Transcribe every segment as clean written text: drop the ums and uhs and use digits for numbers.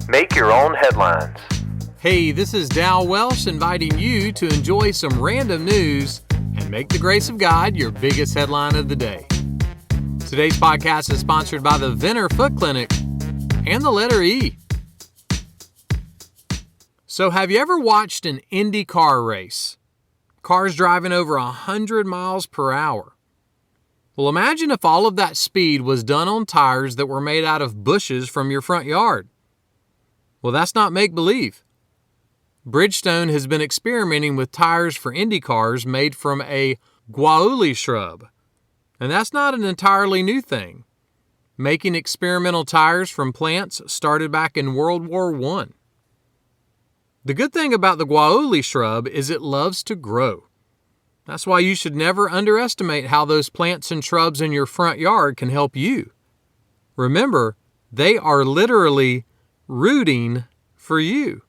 Make your own headlines. Hey, this is Dow Welsh inviting you to enjoy some random news and make the grace of God your biggest headline of the day. Today's podcast is sponsored by the Venner Foot Clinic and the letter E. So have you ever watched an Indy car race? Cars driving over 100 miles per hour. Well, imagine if all of that speed was done on tires that were made out of bushes from your front yard. Well, that's not make-believe. Bridgestone has been experimenting with tires for Indy cars made from a Guayule shrub. And that's not an entirely new thing. Making experimental tires from plants started back in World War I. The good thing about the Guayule shrub is it loves to grow. That's why you should never underestimate how those plants and shrubs in your front yard can help you. Remember, they are literally rooting for you.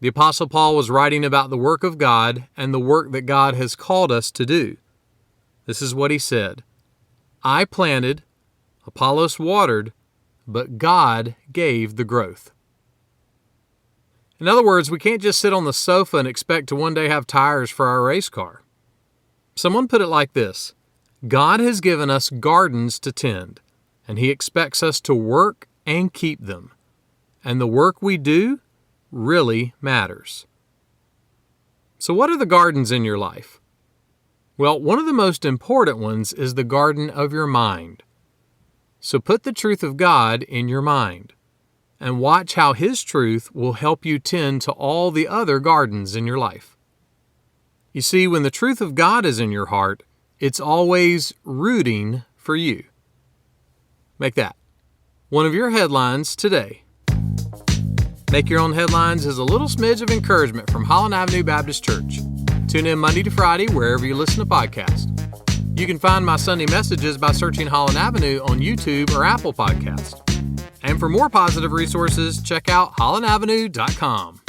The Apostle Paul was writing about the work of God and the work that God has called us to do. This is what he said: I planted, Apollos watered, but God gave the growth. In other words, we can't just sit on the sofa and expect to one day have tires for our race car. Someone put it like this: God has given us gardens to tend, and He expects us to work and keep them. And the work we do really matters. So what are the gardens in your life? Well, one of the most important ones is the garden of your mind. So put the truth of God in your mind and watch how His truth will help you tend to all the other gardens in your life. You see, when the truth of God is in your heart, it's always rooting for you. Make that one of your headlines today. Make Your Own Headlines is a little smidge of encouragement from Holland Avenue Baptist Church. Tune in Monday to Friday wherever you listen to podcasts. You can find my Sunday messages by searching Holland Avenue on YouTube or Apple Podcasts. And for more positive resources, check out hollandavenue.com.